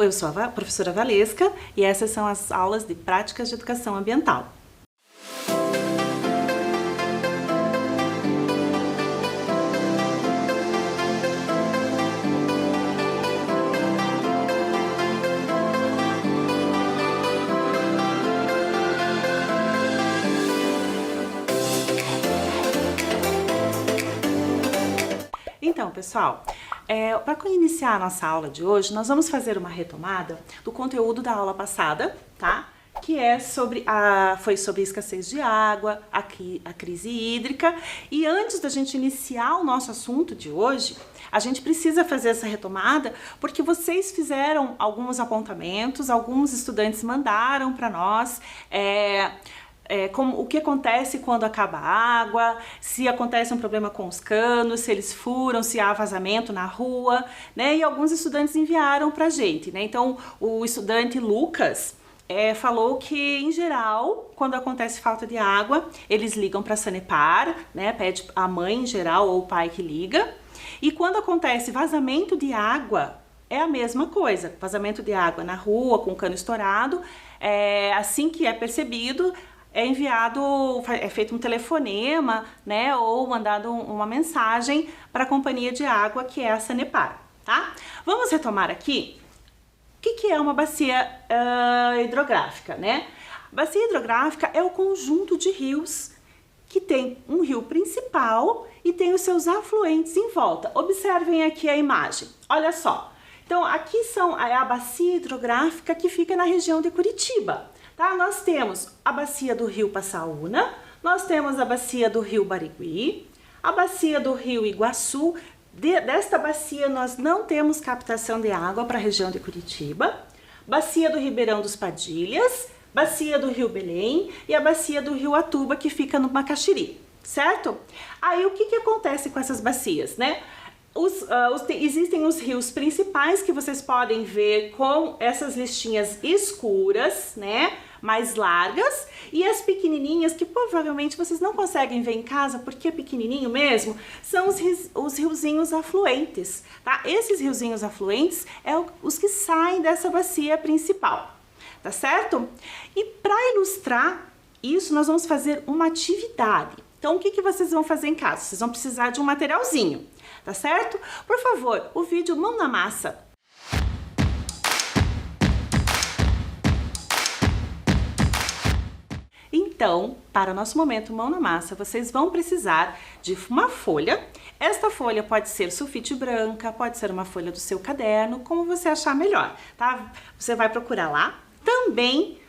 Eu sou a professora Valesca e essas são as aulas de práticas de educação ambiental. Então, pessoal, para iniciar a nossa aula de hoje, nós vamos fazer uma retomada do conteúdo da aula passada, tá? Que foi sobre escassez de água, a crise hídrica. E antes da gente iniciar o nosso assunto de hoje, a gente precisa fazer essa retomada porque vocês fizeram alguns apontamentos, alguns estudantes mandaram para nós o que acontece quando acaba a água, se acontece um problema com os canos, se eles furam, se há vazamento na rua, né? E alguns estudantes enviaram pra gente, né? Então, o estudante Lucas falou que, em geral, quando acontece falta de água, eles ligam para a Sanepar, né? Pede a mãe, em geral, ou o pai que liga. E quando acontece vazamento de água, é a mesma coisa. Vazamento de água na rua, com o cano estourado, assim que é percebido, é feito um telefonema, né, ou mandado uma mensagem para a companhia de água, que é a Sanepar, tá? Vamos retomar aqui o que é uma bacia hidrográfica, né? Bacia hidrográfica é o conjunto de rios que tem um rio principal e tem os seus afluentes em volta. Observem aqui a imagem, olha só. Então, aqui é a bacia hidrográfica que fica na região de Curitiba. Tá? Nós temos a bacia do rio Passaúna, nós temos a bacia do rio Barigui, a bacia do rio Iguaçu. Desta bacia nós não temos captação de água para a região de Curitiba, bacia do Ribeirão dos Padilhas, bacia do rio Belém e a bacia do rio Atuba, que fica no Macaxiri, certo? Aí o que acontece com essas bacias, né? Existem os rios principais que vocês podem ver com essas listinhas escuras, né, mais largas, e as pequenininhas que provavelmente vocês não conseguem ver em casa porque é pequenininho mesmo, são os riozinhos afluentes, tá? Esses riozinhos afluentes os que saem dessa bacia principal, tá certo? E para ilustrar isso, nós vamos fazer uma atividade. Então, o que vocês vão fazer em casa? Vocês vão precisar de um materialzinho, tá certo? Por favor, o vídeo Mão na Massa. Então, para o nosso momento Mão na Massa, vocês vão precisar de uma folha. Esta folha pode ser sulfite branca, pode ser uma folha do seu caderno, como você achar melhor, tá? Você vai procurar lá. Também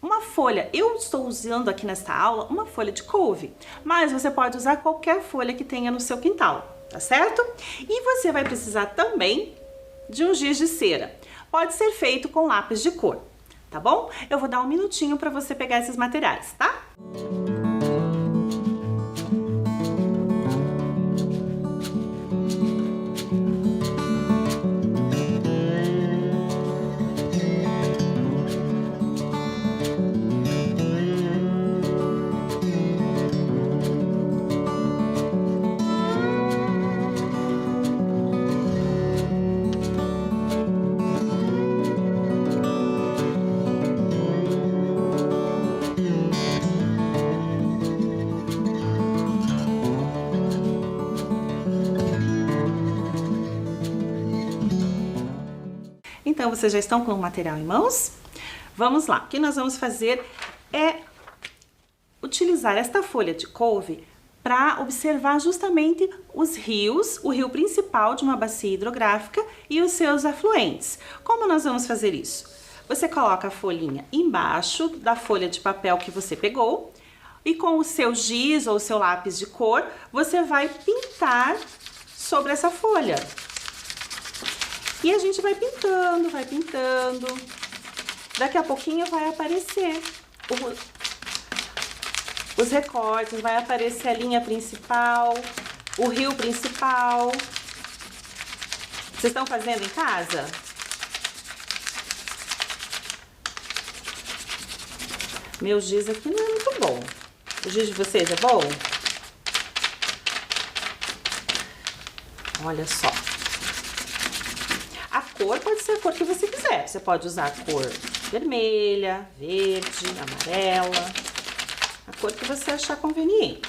uma folha, eu estou usando aqui nesta aula uma folha de couve, mas você pode usar qualquer folha que tenha no seu quintal, tá certo? E você vai precisar também de um giz de cera, pode ser feito com lápis de cor, tá bom? Eu vou dar um minutinho para você pegar esses materiais, tá? Então, vocês já estão com o material em mãos? Vamos lá, o que nós vamos fazer é utilizar esta folha de couve para observar justamente os rios, o rio principal de uma bacia hidrográfica e os seus afluentes. Como nós vamos fazer isso? Você coloca a folhinha embaixo da folha de papel que você pegou e com o seu giz ou o seu lápis de cor, você vai pintar sobre essa folha. E a gente vai pintando, vai pintando. Daqui a pouquinho vai aparecer os recortes, vai aparecer a linha principal, o rio principal. Vocês estão fazendo em casa? Meu giz aqui não é muito bom. O giz de vocês é bom? Olha só. cor pode ser a cor que você quiser. Você pode usar a cor vermelha, verde, amarela, a cor que você achar conveniente.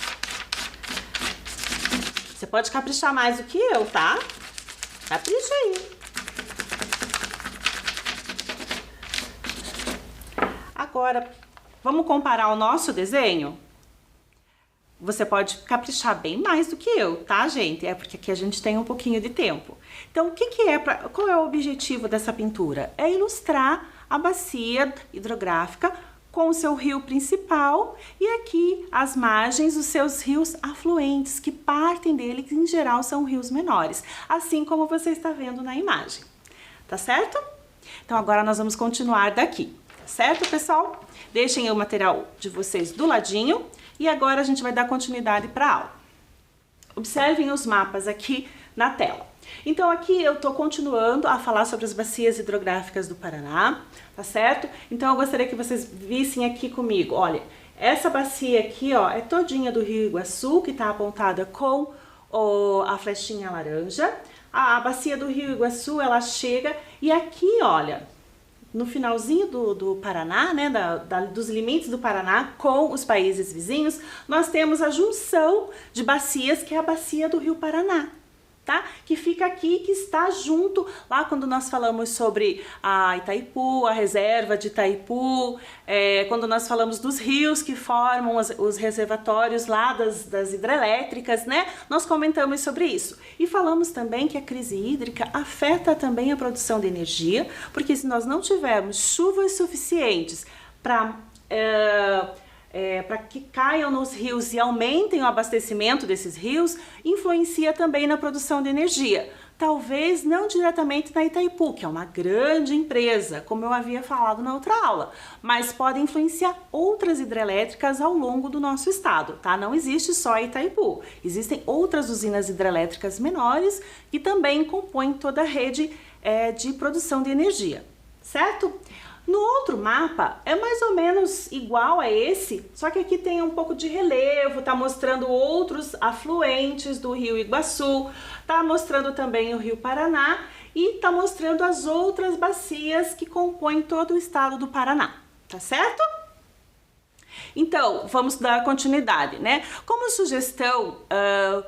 Você pode caprichar mais do que eu, tá? Capricha aí. Agora, vamos comparar o nosso desenho? Você pode caprichar bem mais do que eu, tá, gente? É porque aqui a gente tem um pouquinho de tempo. Então, qual é o objetivo dessa pintura? É ilustrar a bacia hidrográfica com o seu rio principal e aqui as margens, os seus rios afluentes, que partem dele, que em geral são rios menores, assim como você está vendo na imagem, tá certo? Então, agora nós vamos continuar daqui, tá certo, pessoal? Deixem o material de vocês do ladinho. E agora a gente vai dar continuidade para a aula. Observem os mapas aqui na tela. Então aqui eu estou continuando a falar sobre as bacias hidrográficas do Paraná, tá certo? Então eu gostaria que vocês vissem aqui comigo, olha, essa bacia aqui, ó, é todinha do Rio Iguaçu, que está apontada com a flechinha laranja. A bacia do Rio Iguaçu, ela chega e aqui, olha, no finalzinho do Paraná, né, dos limites do Paraná com os países vizinhos, nós temos a junção de bacias, que é a bacia do Rio Paraná, tá? Que fica aqui, que está junto, lá quando nós falamos sobre a Itaipu, a reserva de Itaipu, quando nós falamos dos rios que formam os reservatórios lá das hidrelétricas, né? Nós comentamos sobre isso. E falamos também que a crise hídrica afeta também a produção de energia, porque se nós não tivermos chuvas suficientes para que caiam nos rios e aumentem o abastecimento desses rios, influencia também na produção de energia. Talvez não diretamente na Itaipu, que é uma grande empresa, como eu havia falado na outra aula, mas pode influenciar outras hidrelétricas ao longo do nosso estado, tá? Não existe só a Itaipu, existem outras usinas hidrelétricas menores que também compõem toda a rede de produção de energia, certo? No outro mapa é mais ou menos igual a esse, só que aqui tem um pouco de relevo, tá mostrando outros afluentes do Rio Iguaçu, tá mostrando também o Rio Paraná e tá mostrando as outras bacias que compõem todo o estado do Paraná, tá certo? Então, vamos dar continuidade, né? Como sugestão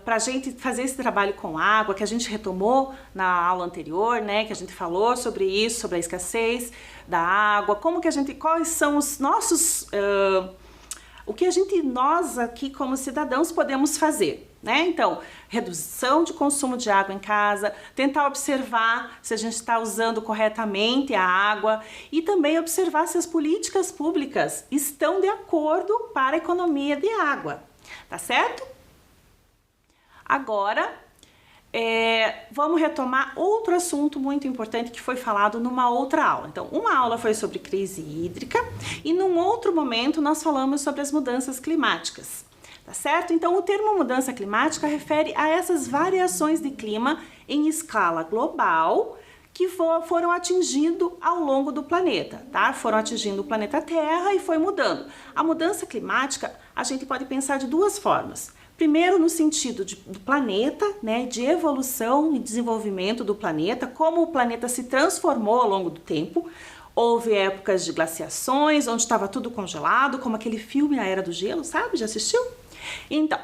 para a gente fazer esse trabalho com água, que a gente retomou na aula anterior, né? Que a gente falou sobre isso, sobre a escassez da água, quais são os nossos, o que nós aqui como cidadãos podemos fazer, né? Então, redução de consumo de água em casa, tentar observar se a gente está usando corretamente a água e também observar se as políticas públicas estão de acordo para a economia de água, tá certo? Agora, vamos retomar outro assunto muito importante que foi falado numa outra aula. Então, uma aula foi sobre crise hídrica e num outro momento nós falamos sobre as mudanças climáticas. Tá certo? Então, o termo mudança climática refere a essas variações de clima em escala global que foram atingindo ao longo do planeta, tá? Foram atingindo o planeta Terra e foi mudando. A mudança climática, a gente pode pensar de duas formas. Primeiro, no sentido do planeta, né, de evolução e desenvolvimento do planeta, como o planeta se transformou ao longo do tempo. Houve épocas de glaciações, onde estava tudo congelado, como aquele filme A Era do Gelo, sabe? Já assistiu? Então,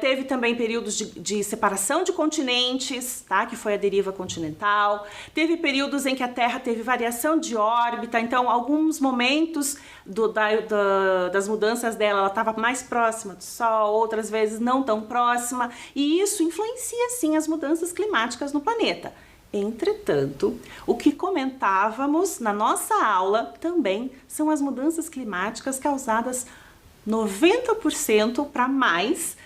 teve também períodos de separação de continentes, tá? Que foi a deriva continental. Teve períodos em que a Terra teve variação de órbita, então alguns momentos das mudanças dela, ela estava mais próxima do Sol, outras vezes não tão próxima, e isso influencia sim as mudanças climáticas no planeta. Entretanto, o que comentávamos na nossa aula também são as mudanças climáticas causadas 90% para mais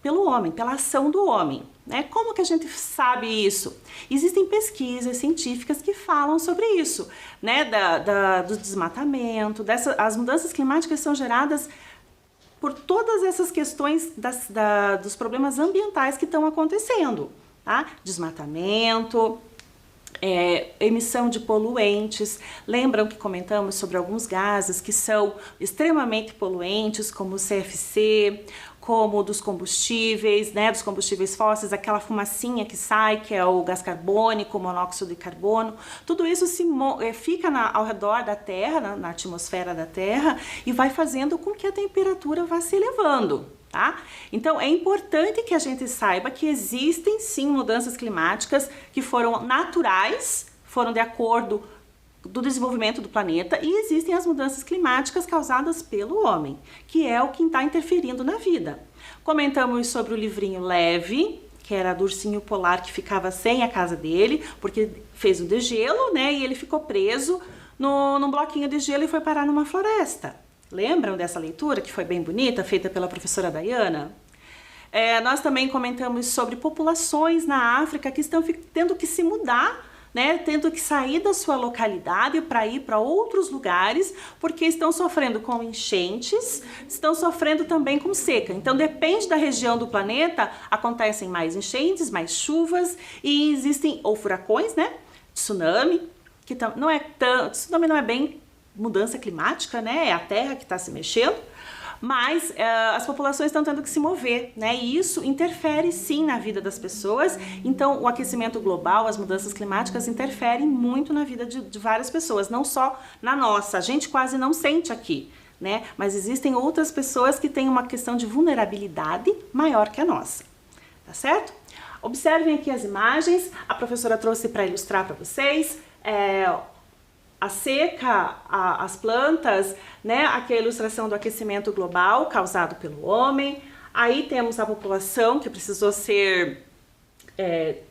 pelo homem, pela ação do homem, né? Como que a gente sabe isso? Existem pesquisas científicas que falam sobre isso, né? Do desmatamento, as mudanças climáticas são geradas por todas essas questões dos problemas ambientais que estão acontecendo, tá? Desmatamento, emissão de poluentes. Lembram que comentamos sobre alguns gases que são extremamente poluentes, como o CFC, como dos combustíveis, né, dos combustíveis fósseis, aquela fumacinha que sai, que é o gás carbônico, o monóxido de carbono. Tudo isso fica ao redor da Terra, na atmosfera da Terra, e vai fazendo com que a temperatura vá se elevando. Tá? Então é importante que a gente saiba que existem sim mudanças climáticas que foram naturais, foram de acordo do desenvolvimento do planeta, e existem as mudanças climáticas causadas pelo homem, que é o que está interferindo na vida. Comentamos sobre o livrinho Leve, que era do ursinho polar que ficava sem a casa dele, porque fez o degelo, né, e ele ficou preso num bloquinho de gelo e foi parar numa floresta. Lembram dessa leitura que foi bem bonita, feita pela professora Dayana? Nós também comentamos sobre populações na África que estão tendo que se mudar, né, tendo que sair da sua localidade para ir para outros lugares, porque estão sofrendo com enchentes, estão sofrendo também com seca. Então depende da região do planeta, acontecem mais enchentes, mais chuvas, e existem ou furacões, né, tsunami, que tsunami não é bem mudança climática, né? É a Terra que está se mexendo, mas as populações estão tendo que se mover, né? E isso interfere sim na vida das pessoas. Então o aquecimento global, as mudanças climáticas interferem muito na vida de várias pessoas, não só na nossa. A gente quase não sente aqui, né? Mas existem outras pessoas que têm uma questão de vulnerabilidade maior que a nossa, tá certo? Observem aqui as imagens, a professora trouxe para ilustrar para vocês a seca, as plantas, né? Aqui a ilustração do aquecimento global causado pelo homem. Aí temos a população que precisou ser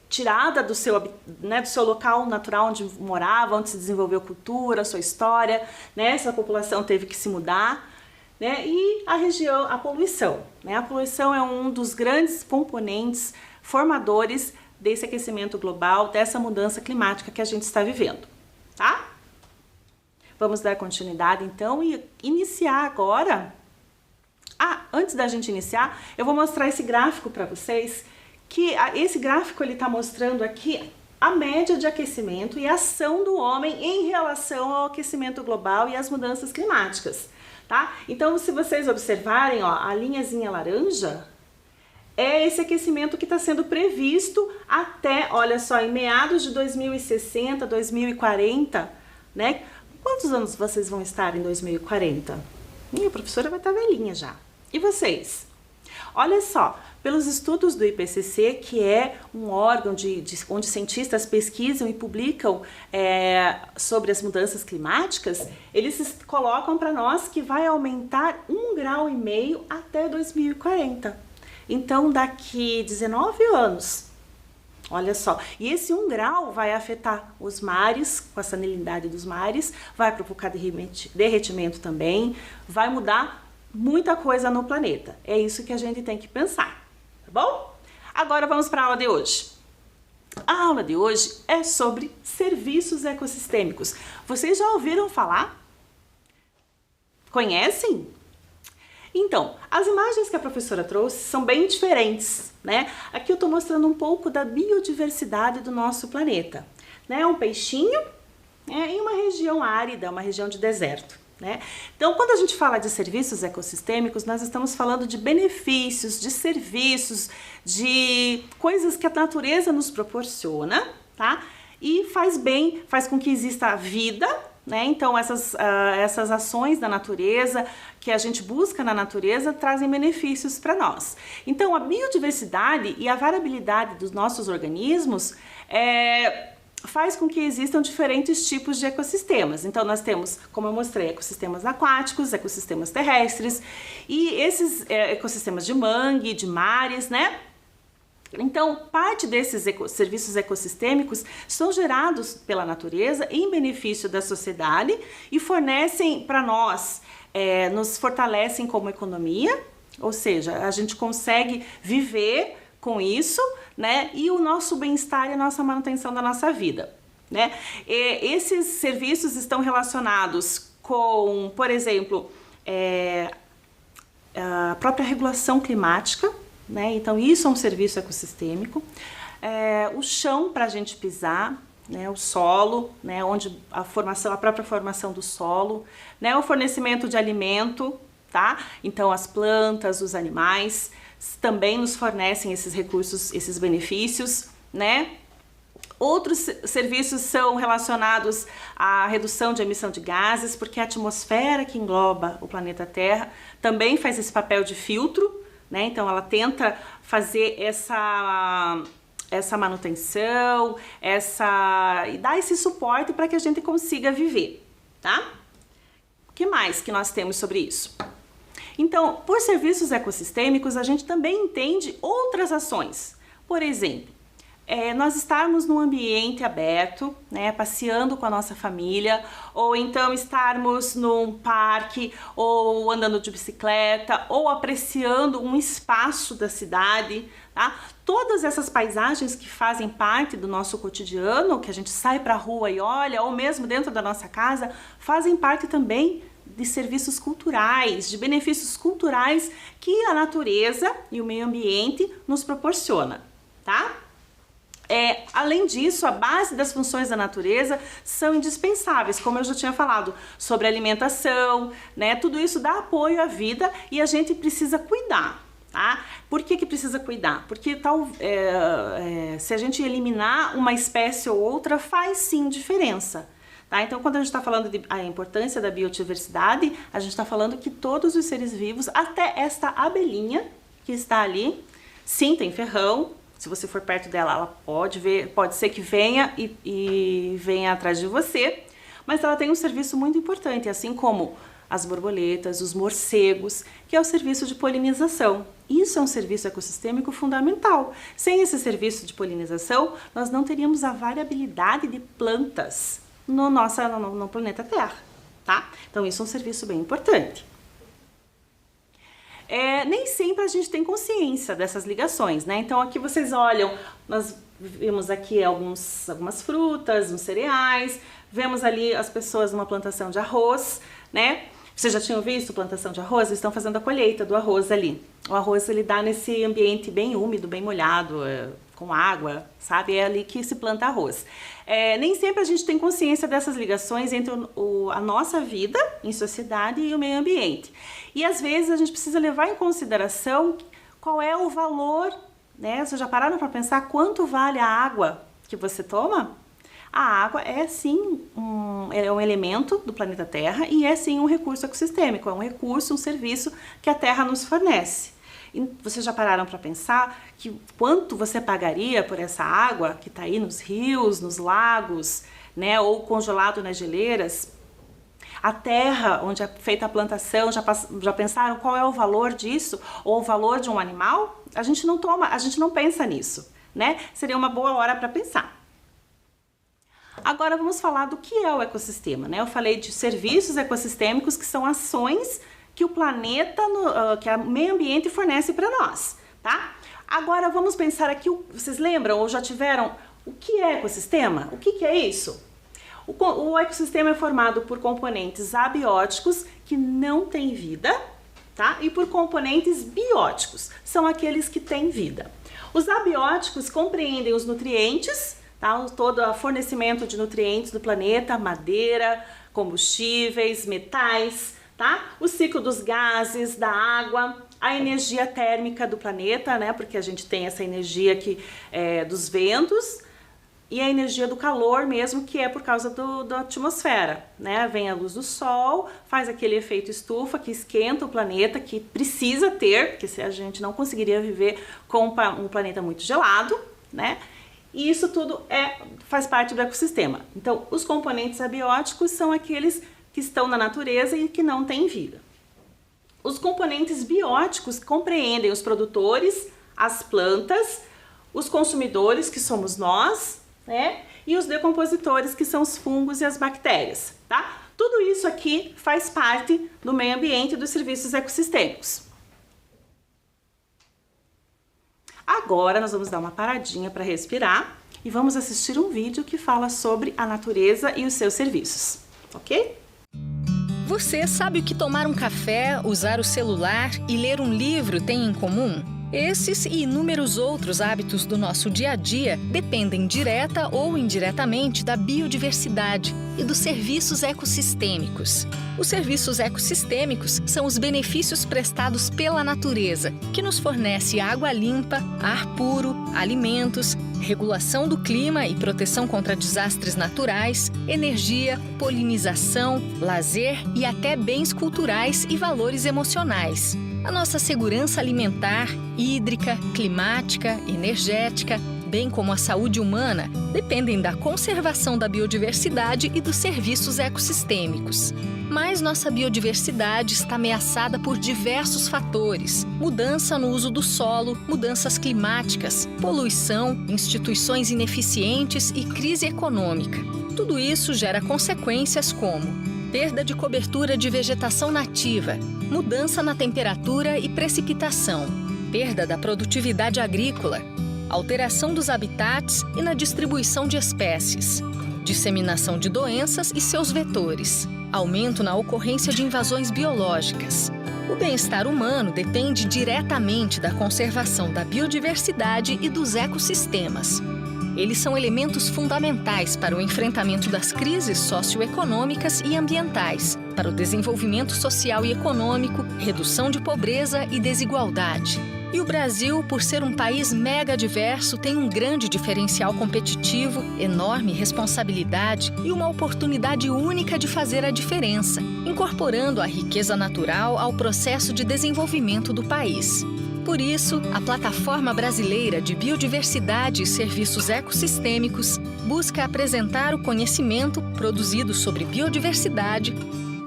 tirada do seu local natural onde morava, onde se desenvolveu cultura, sua história, né? Essa população teve que se mudar, né? E a poluição, né? A poluição é um dos grandes componentes formadores desse aquecimento global, dessa mudança climática que a gente está vivendo, tá? Vamos dar continuidade então e iniciar agora. Antes da gente iniciar, eu vou mostrar esse gráfico para vocês, que esse gráfico ele está mostrando aqui a média de aquecimento e ação do homem em relação ao aquecimento global e às mudanças climáticas, tá? Então, se vocês observarem, ó, a linhazinha laranja é esse aquecimento que está sendo previsto até, olha só, em meados de 2060, 2040, né? Quantos anos vocês vão estar em 2040? Minha professora vai estar velhinha já. E vocês? Olha só, pelos estudos do IPCC, que é um órgão onde cientistas pesquisam e publicam sobre as mudanças climáticas, eles colocam para nós que vai aumentar 1,5 grau até 2040. Então, daqui 19 anos, olha só, e esse 1 grau vai afetar os mares, com a salinidade dos mares, vai provocar derretimento também, vai mudar muita coisa no planeta. É isso que a gente tem que pensar, tá bom? Agora vamos para a aula de hoje. A aula de hoje é sobre serviços ecossistêmicos. Vocês já ouviram falar? Conhecem? Então, as imagens que a professora trouxe são bem diferentes, né? Aqui eu estou mostrando um pouco da biodiversidade do nosso planeta, né? Um peixinho em uma região árida, uma região de deserto, né? Então, quando a gente fala de serviços ecossistêmicos, nós estamos falando de benefícios, de serviços, de coisas que a natureza nos proporciona, tá? E faz bem, faz com que exista vida, né? Então essas ações da natureza que a gente busca na natureza trazem benefícios para nós. Então a biodiversidade e a variabilidade dos nossos organismos faz com que existam diferentes tipos de ecossistemas. Então nós temos, como eu mostrei, ecossistemas aquáticos, ecossistemas terrestres e esses ecossistemas de mangue, de mares, né? Então, parte desses serviços ecossistêmicos são gerados pela natureza em benefício da sociedade e fornecem para nós, nos fortalecem como economia, ou seja, a gente consegue viver com isso, né? E o nosso bem-estar e a nossa manutenção da nossa vida, né? Esses serviços estão relacionados com, por exemplo, a própria regulação climática, né? Então isso é um serviço ecossistêmico, o chão para a gente pisar, né, o solo, né, onde a própria formação do solo, né, o fornecimento de alimento, tá? Então as plantas, os animais também nos fornecem esses recursos, esses benefícios, né? Outros serviços são relacionados à redução de emissão de gases, porque a atmosfera que engloba o planeta Terra também faz esse papel de filtro, né? Então ela tenta fazer essa manutenção, e dar esse suporte para que a gente consiga viver, tá? O que mais que nós temos sobre isso? Então, por serviços ecossistêmicos, a gente também entende outras ações. Por exemplo, nós estarmos num ambiente aberto, né, passeando com a nossa família, ou então estarmos num parque, ou andando de bicicleta, ou apreciando um espaço da cidade, tá? Todas essas paisagens que fazem parte do nosso cotidiano, que a gente sai para a rua e olha, ou mesmo dentro da nossa casa, fazem parte também de serviços culturais, de benefícios culturais que a natureza e o meio ambiente nos proporciona, tá? Além disso, a base das funções da natureza são indispensáveis, como eu já tinha falado, sobre alimentação, né? Tudo isso dá apoio à vida e a gente precisa cuidar, tá? Por que precisa cuidar? Porque se a gente eliminar uma espécie ou outra, faz sim diferença. Tá? Então, quando a gente está falando da importância da biodiversidade, a gente está falando que todos os seres vivos, até esta abelhinha que está ali, sim, tem ferrão. Se você for perto dela, ela pode ser que venha e venha atrás de você, mas ela tem um serviço muito importante, assim como as borboletas, os morcegos, que é o serviço de polinização. Isso é um serviço ecossistêmico fundamental. Sem esse serviço de polinização, nós não teríamos a variabilidade de plantas no planeta Terra, tá? Então isso é um serviço bem importante. Nem sempre a gente tem consciência dessas ligações, né? Então aqui vocês olham, nós vimos aqui algumas frutas, uns cereais, vemos ali as pessoas numa plantação de arroz, né? Vocês já tinham visto plantação de arroz? Eles estão fazendo a colheita do arroz ali. O arroz ele dá nesse ambiente bem úmido, bem molhado, com água, sabe? É ali que se planta arroz. Nem sempre a gente tem consciência dessas ligações entre a nossa vida em sociedade e o meio ambiente. E às vezes a gente precisa levar em consideração qual é o valor, né? Vocês já pararam para pensar quanto vale a água que você toma? A água é sim um elemento do planeta Terra e é sim um recurso ecossistêmico, é um recurso, um serviço que a Terra nos fornece. E vocês já pararam para pensar que quanto você pagaria por essa água que está aí nos rios, nos lagos, né, ou congelado nas geleiras? A terra onde é feita a plantação, já pensaram qual é o valor disso? Ou o valor de um animal? A gente não pensa nisso, né? Seria uma boa hora para pensar. Agora vamos falar do que é o ecossistema, né? Eu falei de serviços ecossistêmicos, que são ações que o planeta, que o meio ambiente fornece para nós, tá? Agora vamos pensar aqui, vocês lembram ou já tiveram o que é ecossistema? O que é isso? O ecossistema é formado por componentes abióticos que não têm vida, tá? E por componentes bióticos, são aqueles que têm vida. Os abióticos compreendem os nutrientes, tá? Todo o fornecimento de nutrientes do planeta, madeira, combustíveis, metais, tá? O ciclo dos gases, da água, a energia térmica do planeta, né? Porque a gente tem essa energia aqui dos ventos e a energia do calor mesmo, que é por causa da atmosfera, né? Vem a luz do sol, faz aquele efeito estufa que esquenta o planeta, que precisa ter, porque se a gente não conseguiria viver com um planeta muito gelado, né? E isso tudo faz parte do ecossistema. Então, os componentes abióticos são aqueles que estão na natureza e que não têm vida. Os componentes bióticos compreendem os produtores, as plantas, os consumidores, que somos nós, né? E os decompositores, que são os fungos e as bactérias, tá? Tudo isso aqui faz parte do meio ambiente e dos serviços ecossistêmicos. Agora nós vamos dar uma paradinha para respirar e vamos assistir um vídeo que fala sobre a natureza e os seus serviços, ok? Você sabe o que tomar um café, usar o celular e ler um livro tem em comum? Esses e inúmeros outros hábitos do nosso dia a dia dependem direta ou indiretamente da biodiversidade e dos serviços ecossistêmicos. Os serviços ecossistêmicos são os benefícios prestados pela natureza, que nos fornece água limpa, ar puro, alimentos, regulação do clima e proteção contra desastres naturais, energia, polinização, lazer e até bens culturais e valores emocionais. A nossa segurança alimentar, hídrica, climática, energética, bem como a saúde humana, dependem da conservação da biodiversidade e dos serviços ecossistêmicos. Mas nossa biodiversidade está ameaçada por diversos fatores: mudança no uso do solo, mudanças climáticas, poluição, instituições ineficientes e crise econômica. Tudo isso gera consequências como perda de cobertura de vegetação nativa, mudança na temperatura e precipitação, perda da produtividade agrícola, alteração dos habitats e na distribuição de espécies, disseminação de doenças e seus vetores, aumento na ocorrência de invasões biológicas. O bem-estar humano depende diretamente da conservação da biodiversidade e dos ecossistemas. Eles são elementos fundamentais para o enfrentamento das crises socioeconômicas e ambientais, para o desenvolvimento social e econômico, redução de pobreza e desigualdade. E o Brasil, por ser um país mega diverso, tem um grande diferencial competitivo, enorme responsabilidade e uma oportunidade única de fazer a diferença, incorporando a riqueza natural ao processo de desenvolvimento do país. Por isso, a Plataforma Brasileira de Biodiversidade e Serviços Ecossistêmicos busca apresentar o conhecimento produzido sobre biodiversidade,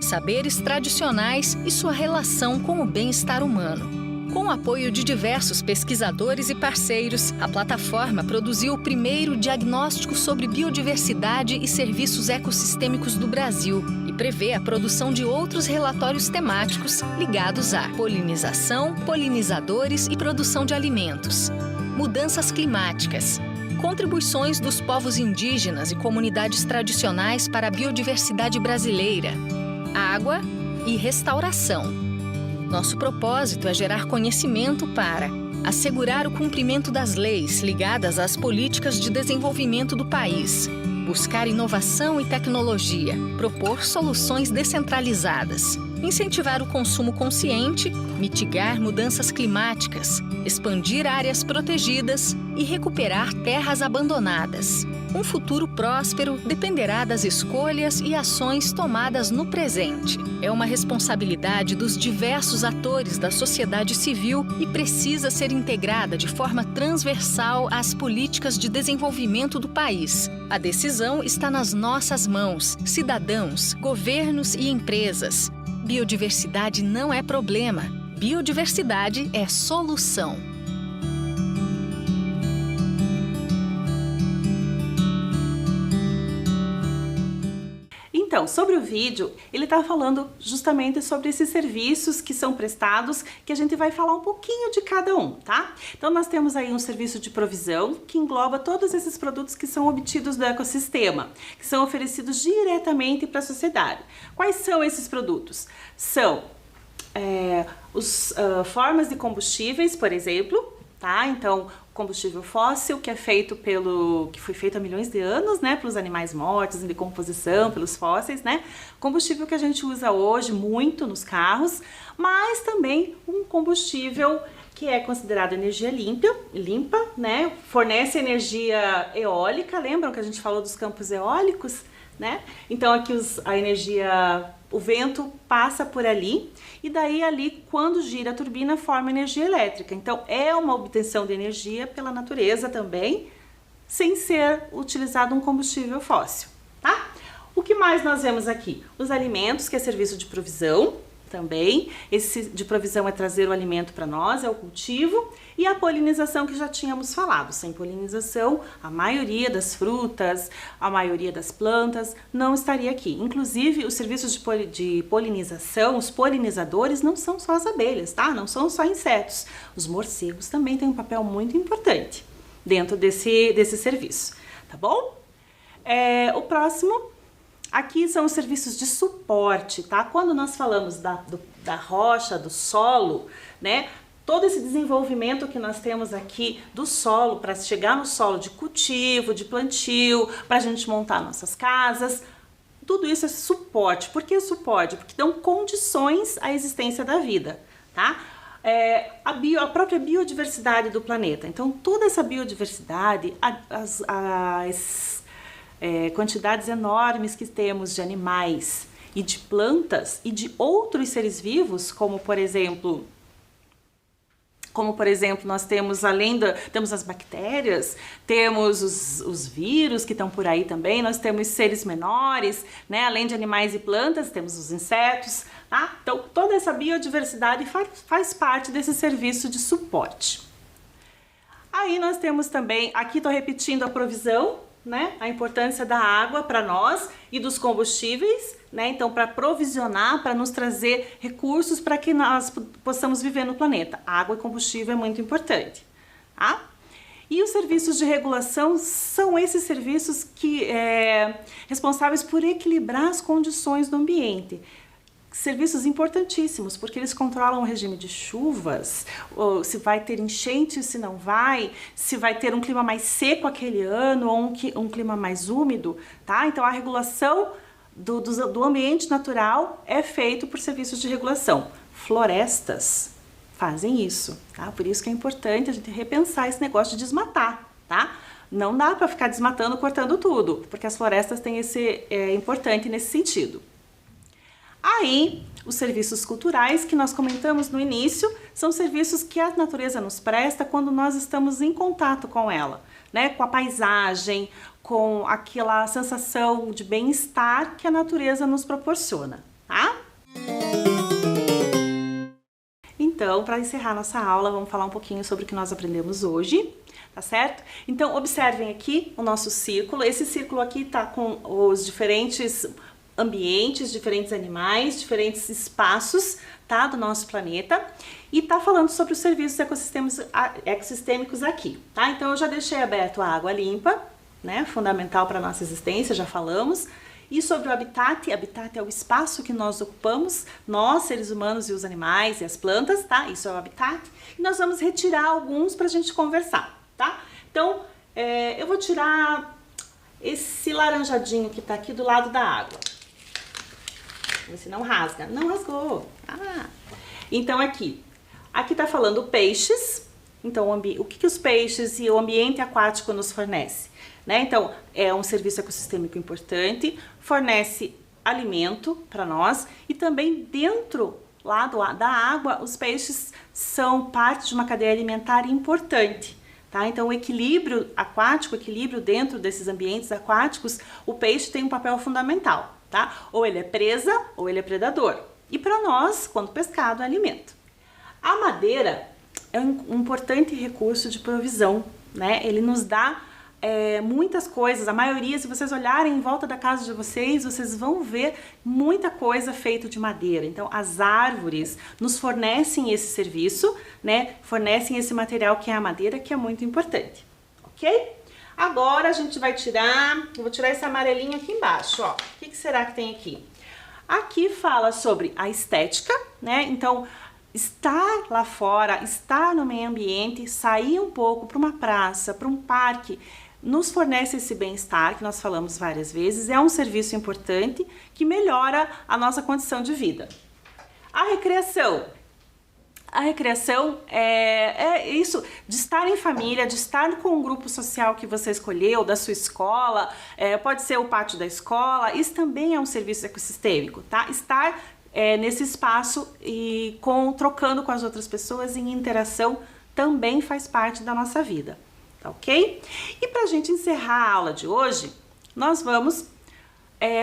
saberes tradicionais e sua relação com o bem-estar humano. Com o apoio de diversos pesquisadores e parceiros, a plataforma produziu o primeiro diagnóstico sobre biodiversidade e serviços ecossistêmicos do Brasil e prevê a produção de outros relatórios temáticos ligados à polinização, polinizadores e produção de alimentos, mudanças climáticas, contribuições dos povos indígenas e comunidades tradicionais para a biodiversidade brasileira, água e restauração. Nosso propósito é gerar conhecimento para assegurar o cumprimento das leis ligadas às políticas de desenvolvimento do país, buscar inovação e tecnologia, propor soluções descentralizadas, incentivar o consumo consciente, mitigar mudanças climáticas, expandir áreas protegidas e recuperar terras abandonadas. Um futuro próspero dependerá das escolhas e ações tomadas no presente. É uma responsabilidade dos diversos atores da sociedade civil e precisa ser integrada de forma transversal às políticas de desenvolvimento do país. A decisão está nas nossas mãos, cidadãos, governos e empresas. Biodiversidade não é problema. Biodiversidade é solução. Então, sobre o vídeo, ele está falando justamente sobre esses serviços que são prestados, que a gente vai falar um pouquinho de cada um, tá? Então, nós temos aí um serviço de provisão, que engloba todos esses produtos que são obtidos do ecossistema, que são oferecidos diretamente para a sociedade. Quais são esses produtos? São formas de combustíveis, por exemplo, tá? Então, combustível fóssil, que foi feito há milhões de anos, né, pelos animais mortos, em decomposição, pelos fósseis, né? Combustível que a gente usa hoje muito nos carros, mas também um combustível que é considerado energia limpa, né? Fornece energia eólica, lembram que a gente falou dos campos eólicos, né? Então aqui o vento passa por ali e daí ali quando gira a turbina forma energia elétrica. Então é uma obtenção de energia pela natureza também, sem ser utilizado um combustível fóssil, tá? O que mais nós vemos aqui? Os alimentos, que é serviço de provisão também. Esse de provisão é trazer o alimento para nós, é o cultivo, e a polinização que já tínhamos falado. Sem polinização, a maioria das frutas, a maioria das plantas não estaria aqui. Inclusive, os serviços de polinização, os polinizadores não são só as abelhas, tá? Não são só insetos. Os morcegos também têm um papel muito importante dentro desse serviço, tá bom? O próximo aqui são os serviços de suporte, tá? Quando nós falamos da rocha, do solo, né? todo esse desenvolvimento que nós temos aqui do solo, para chegar no solo de cultivo, de plantio, para a gente montar nossas casas, tudo isso é suporte. Por que suporte? Porque dão condições à existência da vida, tá? A própria biodiversidade do planeta. Então, toda essa biodiversidade, as quantidades enormes que temos de animais e de plantas e de outros seres vivos, como por exemplo, nós temos, temos as bactérias, temos os vírus que estão por aí também, nós temos seres menores, né? Além de animais e plantas, temos os insetos, tá? Então, toda essa biodiversidade faz parte desse serviço de suporte. Aí nós temos também, aqui estou repetindo a provisão, né? A importância da água para nós e dos combustíveis, né? Então, para provisionar, para nos trazer recursos para que nós possamos viver no planeta. Água e combustível é muito importante, tá? E os serviços de regulação são esses serviços que responsáveis por equilibrar as condições do ambiente. Serviços importantíssimos, porque eles controlam o regime de chuvas, ou se vai ter enchente, se não vai, se vai ter um clima mais seco aquele ano ou um clima mais úmido, tá? Então a regulação do ambiente natural é feito por serviços de regulação. Florestas fazem isso, tá? Por isso que é importante a gente repensar esse negócio de desmatar, tá? Não dá para ficar desmatando, cortando tudo, porque as florestas têm importante nesse sentido. Aí, os serviços culturais que nós comentamos no início são serviços que a natureza nos presta quando nós estamos em contato com ela, né? Com a paisagem, com aquela sensação de bem-estar que a natureza nos proporciona, tá? Então, para encerrar nossa aula, vamos falar um pouquinho sobre o que nós aprendemos hoje, tá certo? Então, observem aqui o nosso círculo. Esse círculo aqui tá com os diferentes ambientes, diferentes animais, diferentes espaços, tá, do nosso planeta, e tá falando sobre os serviços ecossistêmicos aqui, tá? Então eu já deixei aberto a água limpa, né, fundamental para nossa existência, já falamos, e sobre o habitat é o espaço que nós ocupamos, nós, seres humanos e os animais e as plantas, tá? Isso é o habitat, e nós vamos retirar alguns pra gente conversar, tá? Então, eu vou tirar esse laranjadinho que tá aqui do lado da água. Você não rasga. Não rasgou. Então aqui tá falando peixes. Então o que os peixes e o ambiente aquático nos fornece, né? Então é um serviço ecossistêmico importante, fornece alimento para nós e também dentro lá da água os peixes são parte de uma cadeia alimentar importante. Tá? Então o equilíbrio aquático, o equilíbrio dentro desses ambientes aquáticos, o peixe tem um papel fundamental. Tá? Ou ele é presa ou ele é predador. E para nós, quando pescado, é alimento. A madeira é um importante recurso de provisão, né? Ele nos dá muitas coisas. A maioria, se vocês olharem em volta da casa de vocês, vocês vão ver muita coisa feita de madeira. Então, as árvores nos fornecem esse serviço, né? Fornecem esse material que é a madeira, que é muito importante, ok? Agora a gente vai tirar, eu vou tirar esse amarelinho aqui embaixo, ó. O que será que tem aqui? Aqui fala sobre a estética, né? Então, estar lá fora, estar no meio ambiente, sair um pouco para uma praça, para um parque, nos fornece esse bem-estar que nós falamos várias vezes, é um serviço importante que melhora a nossa condição de vida. A recreação. A recreação é isso, de estar em família, de estar com um grupo social que você escolheu, da sua escola, pode ser o pátio da escola, isso também é um serviço ecossistêmico, tá? Estar nesse espaço e trocando com as outras pessoas em interação também faz parte da nossa vida, tá ok? E pra gente encerrar a aula de hoje, nós vamos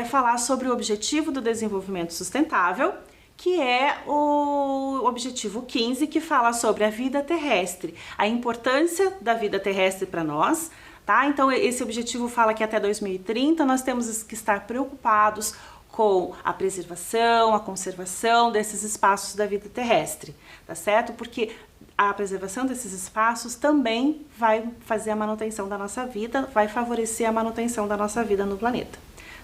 falar sobre o Objetivo do Desenvolvimento Sustentável, que é o objetivo 15, que fala sobre a vida terrestre, a importância da vida terrestre para nós, tá? Então esse objetivo fala que até 2030 nós temos que estar preocupados com a preservação, a conservação desses espaços da vida terrestre, tá certo? Porque a preservação desses espaços também vai fazer a manutenção da nossa vida, vai favorecer a manutenção da nossa vida no planeta,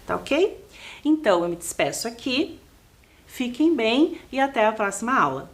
tá ok? Então eu me despeço aqui. Fiquem bem e até a próxima aula.